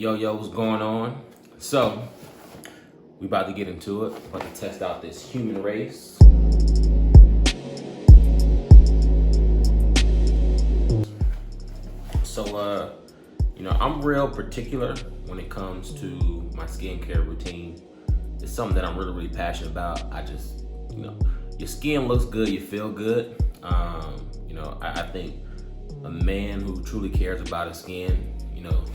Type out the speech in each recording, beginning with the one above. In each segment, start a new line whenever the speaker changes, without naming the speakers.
Yo, what's going on? So, we about to get into it. About to test out this Humanrace. So, I'm real particular when it comes to my skincare routine. It's something that I'm really passionate about. I just, your skin looks good, you feel good. I think a man who truly cares about his skin,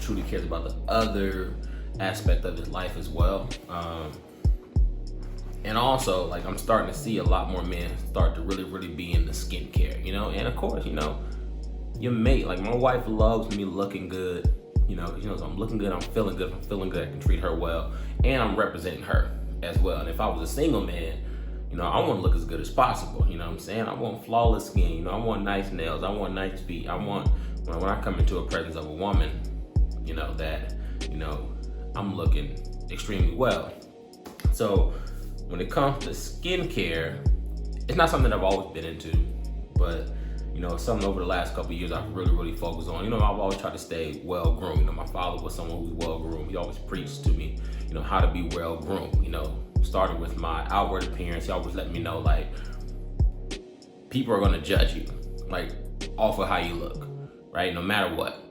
truly cares about the other aspect of his life as well. And also, I'm starting to see a lot more men start to really be into skincare, and of course, your mate, my wife loves me looking good. So I'm looking good, I'm feeling good, I can treat her well, and I'm representing her as well. And if I was a single man, I want to look as good as possible. You know what I'm saying? I want flawless skin. I want nice nails. I want nice feet. I want, when I come into a presence of a woman, that, I'm looking extremely well. So when it comes to skincare, it's not something I've always been into, but, it's something over the last couple of years I've really focused on. I've always tried to stay well-groomed. My father was someone who was well-groomed. He always preached to me, how to be well-groomed, starting with my outward appearance. He always let me know, people are gonna judge you, off of how you look, right? No matter what.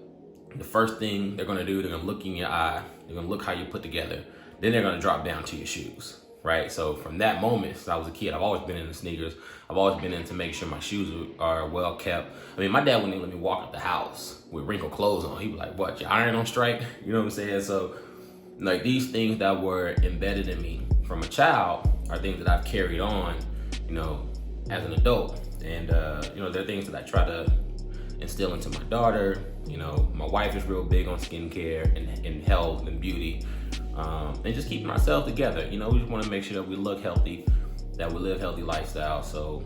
The first thing they're gonna do, they're gonna look in your eye, they're gonna look how you put together, then they're gonna drop down to your shoes, right? So from that moment, since I was a kid, I've always been into sneakers. I've always been into make sure my shoes are well kept. I mean, my dad wouldn't even let me walk out the house with wrinkled clothes on. He'd be like, what, your iron on strike? You know what I'm saying? So, these things that were embedded in me from a child are things that I've carried on, as an adult. And, they're things that I try to instill into my daughter. My wife is real big on skincare and health and beauty, and just keeping ourselves together. We just want to make sure that we look healthy, that we live healthy lifestyle, so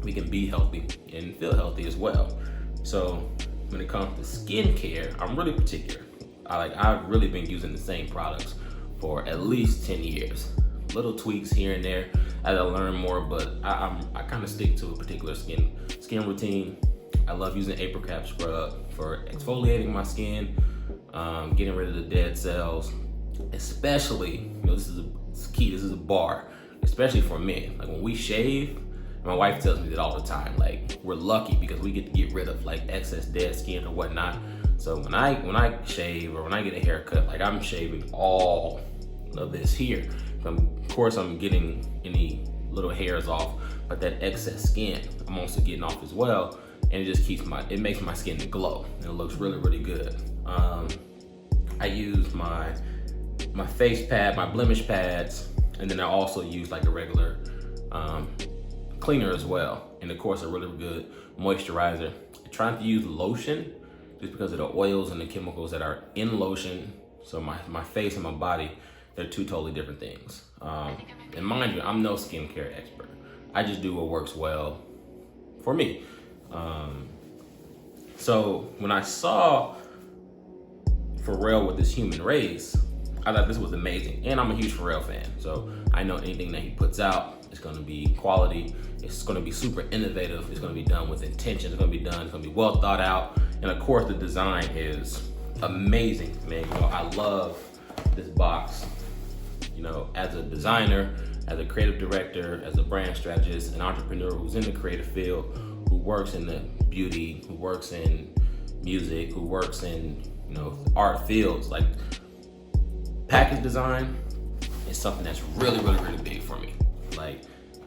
we can be healthy and feel healthy as well. So when it comes to skincare, I'm really particular. I've really been using the same products for at least 10 years. Little tweaks here and there as I learn more, but I kind of stick to a particular skin routine. I love using apricot scrub for exfoliating my skin, getting rid of the dead cells, especially, this is key, this is a bar, especially for men. When we shave, my wife tells me that all the time, we're lucky because we get to get rid of excess dead skin or whatnot. So when I shave or when I get a haircut, I'm shaving all of this here. Of course, I'm getting any little hairs off, but that excess skin, I'm also getting off as well. And it just it makes my skin glow. And it looks really good. I use my face pad, my blemish pads, and then I also use a regular cleaner as well. And of course, a really good moisturizer. I try not to use lotion just because of the oils and the chemicals that are in lotion. So my face and my body, they're two totally different things. And mind you, I'm no skincare expert. I just do what works well for me. So when I saw Pharrell with this Humanrace, I thought this was amazing. And I'm a huge Pharrell fan. So I know anything that he puts out is gonna be quality. It's gonna be super innovative. It's gonna be done with intention. It's gonna be well thought out. And of course the design is amazing, man. I love this box. As a designer, as a creative director, as a brand strategist, an entrepreneur who's in the creative field, who works in the beauty, who works in music, who works in, art fields, package design is something that's really big for me.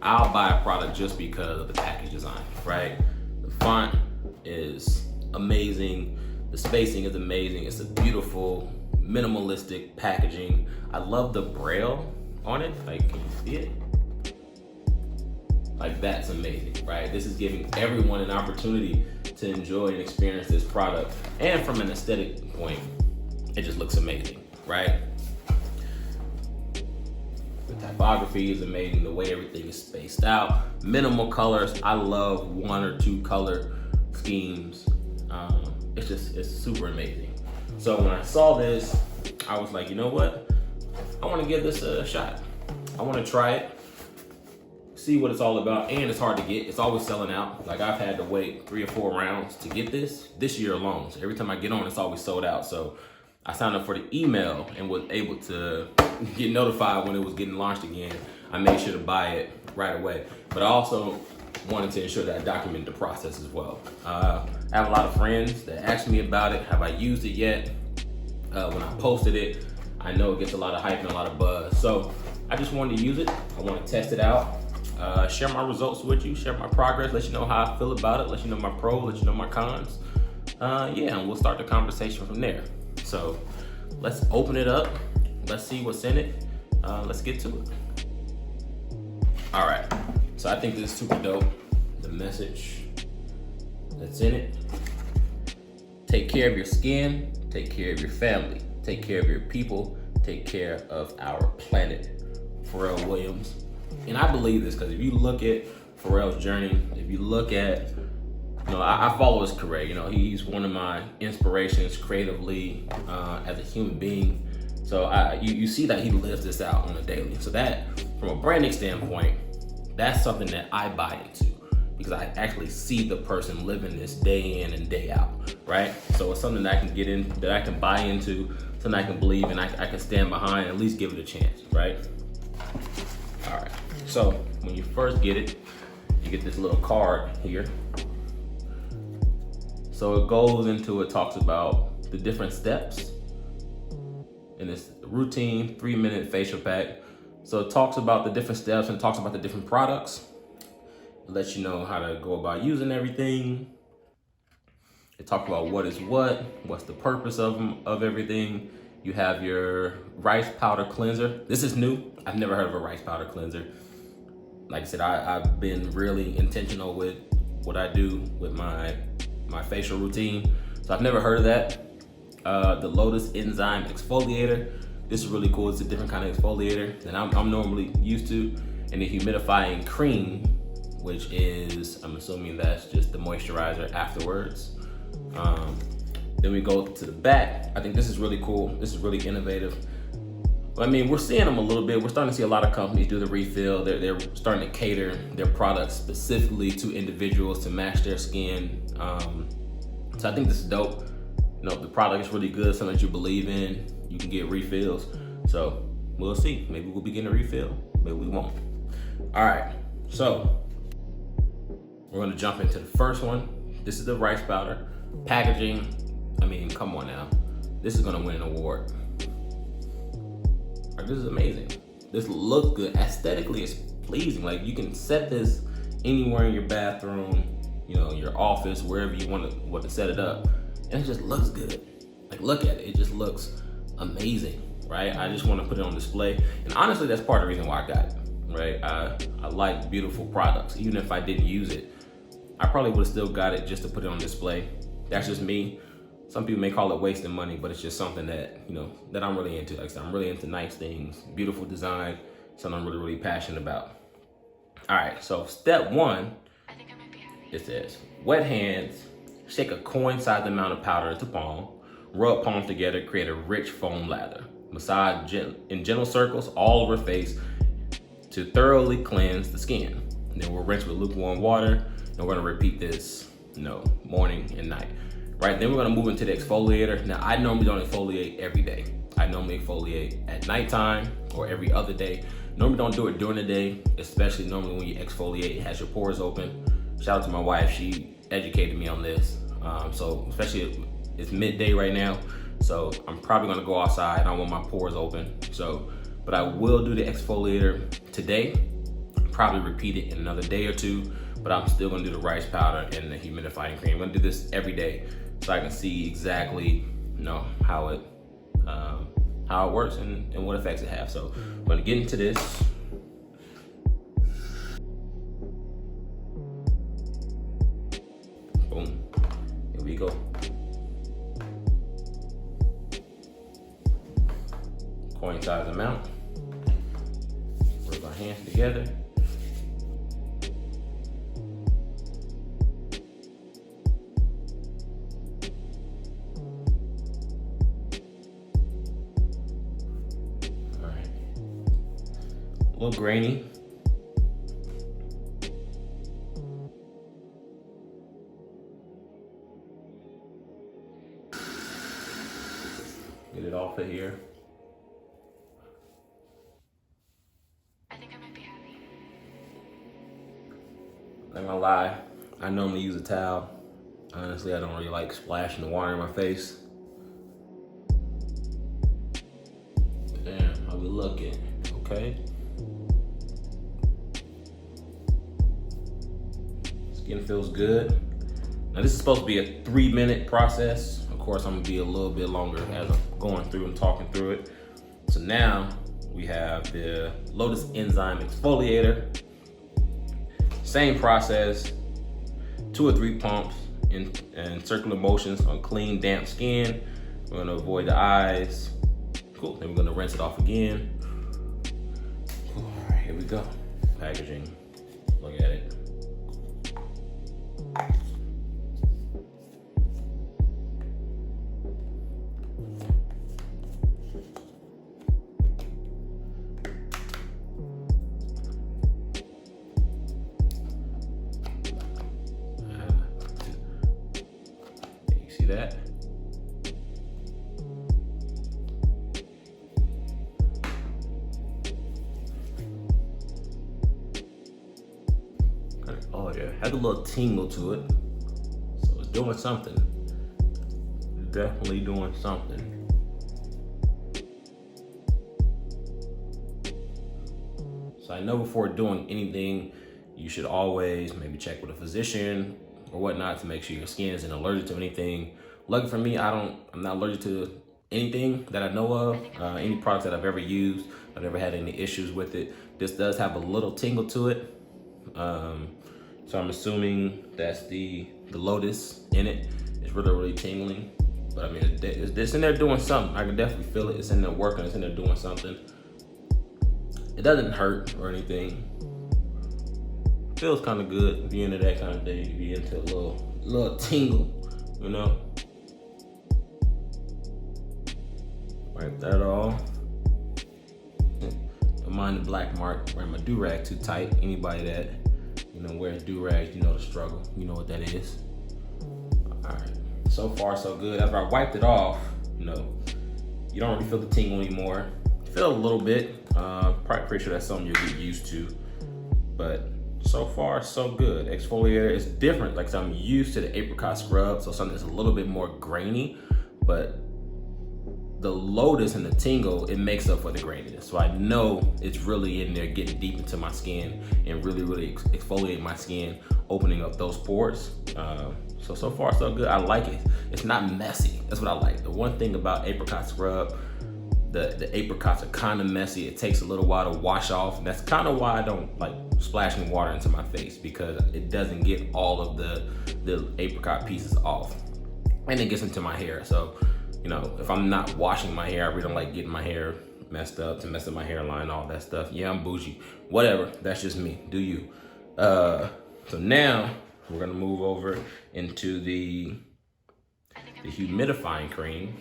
I'll buy a product just because of the package design, right? The font is amazing. The spacing is amazing. It's a beautiful, minimalistic packaging. I love the braille on it. Can you see it? That's amazing, right? This is giving everyone an opportunity to enjoy and experience this product. And from an aesthetic point, it just looks amazing, right? The typography is amazing. The way everything is spaced out. Minimal colors. I love 1 or 2 color schemes. It's super amazing. So when I saw this, I was like, you know what? I want to give this a shot. I want to try it, see what it's all about, and it's hard to get. It's always selling out. I've had to wait 3 or 4 rounds to get this year alone. So every time I get on, it's always sold out. So I signed up for the email and was able to get notified when it was getting launched again. I made sure to buy it right away. But I also wanted to ensure that I document the process as well. I have a lot of friends that ask me about it. Have I used it yet? When I posted it, I know it gets a lot of hype and a lot of buzz. So I just wanted to use it. I want to test it out, share my results with you, share my progress, let you know how I feel about it, let you know my pros, let you know my cons. Yeah, and we'll start the conversation from there. So let's open it up. Let's see what's in it. Let's get to it. All right, so I think this is super dope. The message that's in it: take care of your skin, take care of your family, take care of your people, take care of our planet. Pharrell Williams. And I believe this because if you look at Pharrell's journey, if you look at, I follow his career. He's one of my inspirations creatively as a human being. So you see that he lives this out on a daily. So that, from a branding standpoint, that's something that I buy into because I actually see the person living this day in and day out, right? So it's something that I can get in, that I can buy into, something I can believe, and I can stand behind and at least give it a chance, right? All right, so when you first get it, you get this little card here. So it talks about the different steps in this routine 3-minute facial pack. So it talks about the different steps and talks about the different products. It lets you know how to go about using everything. It talks about what is what's the purpose of everything. You have your rice powder cleanser. This is new. I've never heard of a rice powder cleanser. Like I said, I've been really intentional with what I do with my facial routine. So I've never heard of that. The Lotus Enzyme Exfoliator. This is really cool. It's a different kind of exfoliator than I'm normally used to. And the Humidifying Cream, which is, I'm assuming that's just the moisturizer afterwards. Then we go to the back. I think this is really cool. This is really innovative. I mean, we're seeing them a little bit. We're starting to see a lot of companies do the refill. They're starting to cater their products specifically to individuals to match their skin. So I think this is dope. The product is really good, something that you believe in. You can get refills. So we'll see. Maybe we'll be getting a refill. Maybe we won't. All right. So we're gonna jump into the first one. This is the rice powder. Packaging, I mean, come on now. This is gonna win an award. This is amazing. This looks good. Aesthetically, it's pleasing. Like, you can set this anywhere in your bathroom, your office, wherever you want to set it up, and it just looks good. Like, look at it. It just looks amazing, right? I just want to put it on display, and honestly, that's part of the reason why I got it, right? I like beautiful products. Even if I didn't use it, I probably would have still got it just to put it on display. That's just me. Some people may call it wasting money, but it's just something that, that I'm really into. Like I said, I'm really into nice things, beautiful design, something I'm really, really passionate about. All right, so step one, it says, wet hands, shake a coin-sized amount of powder into palm, rub palms together, create a rich foam lather. Massage in gentle circles all over face to thoroughly cleanse the skin. And then we'll rinse with lukewarm water, and we're gonna repeat this, morning and night. Right, then we're gonna move into the exfoliator. Now, I normally don't exfoliate every day. I normally exfoliate at nighttime or every other day. Normally don't do it during the day, especially normally when you exfoliate, it has your pores open. Shout out to my wife, she educated me on this. So especially it's midday right now, so I'm probably gonna go outside. I don't want my pores open. But I will do the exfoliator today, probably repeat it in another day or two, but I'm still gonna do the rice powder and the humidifying cream. I'm gonna do this every day so I can see exactly, how it works and what effects it has. So I'm gonna get into this. Boom, here we go. Coin size amount. Rub our hands together. A little grainy. Get it off of here.
I think I might be happy.
Not gonna lie, I normally use a towel. Honestly, I don't really like splashing the water in my face. Damn, how we looking? Okay. Skin feels good. Now this is supposed to be a 3-minute process. Of course, I'm gonna be a little bit longer as I'm going through and talking through it. So now we have the Lotus Enzyme Exfoliator. Same process, 2 or 3 pumps in circular motions on clean, damp skin. We're gonna avoid the eyes. Cool, then we're gonna rinse it off again. All right, here we go. Packaging, look at it. You see that? Oh yeah, had a little tingle to it. So it's doing something. Definitely doing something. So I know before doing anything, you should always maybe check with a physician or whatnot to make sure your skin isn't allergic to anything. Lucky for me, I'm not allergic to anything that I know of. Any products that I've ever used, I've never had any issues with it. This does have a little tingle to it. So I'm assuming that's the Lotus in it. It's really, really tingling. But I mean, it's in there doing something. I can definitely feel it. It's in there working, it's in there doing something. It doesn't hurt or anything. Feels kind of good if you're into that kind of thing. If you're into a little tingle, you know? Wipe that off. Don't mind the black mark. Wearing my do-rag too tight. Anybody that wears do-rags, you know the struggle. You know what that is. All right. So far, so good. After I wiped it off, you don't really feel the tingle anymore. You feel a little bit. Probably pretty sure that's something you'll get used to. But so far, so good. Exfoliator is different. Like, so I'm used to the apricot scrub, so something that's a little bit more grainy. But the Lotus and the tingle, it makes up for the graininess. So I know it's really in there getting deep into my skin and really, really exfoliate my skin, opening up those pores. So far, so good. I like it. It's not messy. That's what I like. The one thing about apricot scrub, the apricots are kind of messy. It takes a little while to wash off. And that's kind of why I don't like splashing water into my face, because it doesn't get all of the apricot pieces off. And it gets into my hair. So, if I'm not washing my hair, I really don't like getting my hair messed up, to mess up my hairline, all that stuff. Yeah, I'm bougie. Whatever, that's just me. Do you? So now we're gonna move over into the humidifying cream.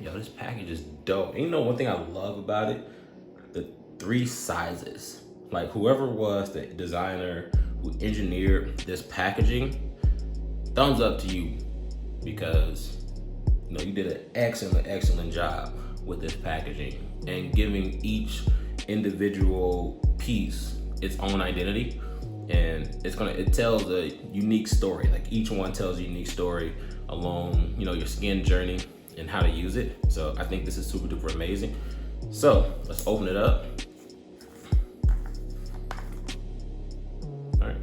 Yo, this package is dope. And one thing I love about it? The 3 sizes. Like, whoever was the designer who engineered this packaging, thumbs up to you, because you did an excellent job with this packaging and giving each individual piece its own identity. And it tells a unique story. Like, each one tells a unique story along, your skin journey and how to use it. So I think this is super duper amazing. So let's open it up. All right,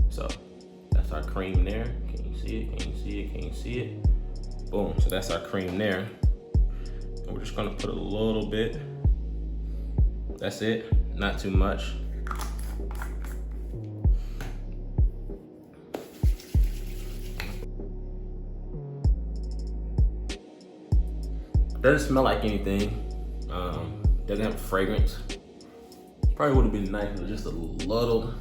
so that's our cream there. Can you see it? Can you see it? Can you see it? Boom, so that's our cream there. And we're just gonna put a little bit. That's it, not too much. Doesn't smell like anything. Doesn't have a fragrance. Probably would have been nice with just a little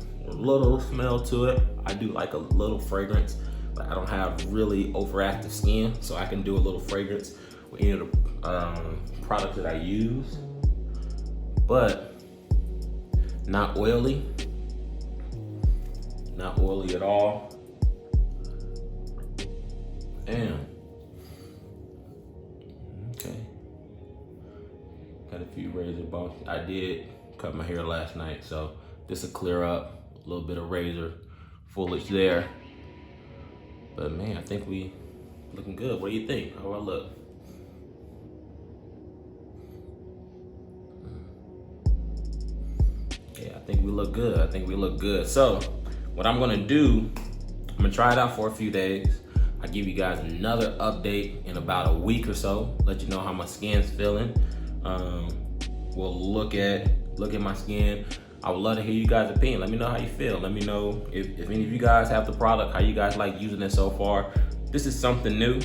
smell to it. I do like a little fragrance, but I don't have really overactive skin, so I can do a little fragrance with any of the products that I use. But not oily. Not oily at all. Damn. Okay, a few razor bumps. I did cut my hair last night, so just to clear up a little bit of razor foliage there. But man, I think we looking good. What do you think? How do I look? Yeah, I think we look good. I think we look good. So what I'm gonna do, I'm gonna try it out for a few days. I'll give you guys another update in about a week or so. Let you know how my skin's feeling. We'll look at my skin. I would love to hear you guys' opinion. Let me know how you feel. Let me know if any of you guys have the product, how you guys like using it so far. This is something new.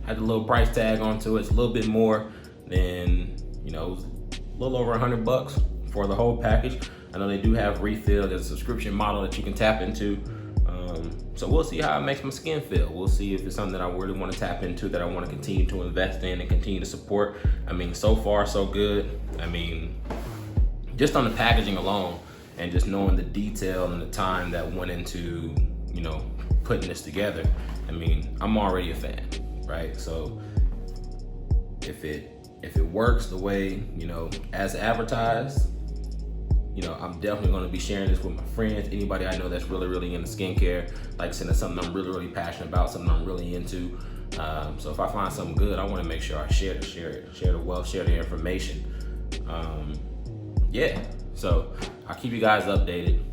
Had a little price tag onto it. It's a little bit more than, you know, a little over $100 for the whole package. I know they do have refill. There's a subscription model that you can tap into. So we'll see how it makes my skin feel. We'll see if it's something that I really want to tap into, that I want to continue to invest in and continue to support. I mean, so far so good. I mean, just on the packaging alone and just knowing the detail and the time that went into, you know, putting this together, I mean, I'm already a fan, right? So if it works the way, you know, as advertised, you know, I'm definitely going to be sharing this with my friends, anybody I know that's really, really into skincare. Like I said, that's something I'm really, really passionate about, something I'm really into. So if I find something good, I want to make sure I share the wealth, share the information. Yeah, so I'll keep you guys updated.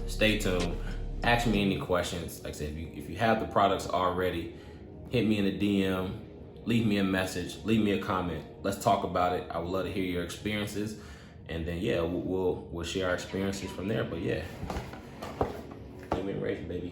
Stay tuned. Ask me any questions. Like I said, if you have the products already, hit me in a DM, leave me a message, leave me a comment. Let's talk about it. I would love to hear your experiences. And then, yeah, we'll share our experiences from there. But yeah, Humanrace, baby.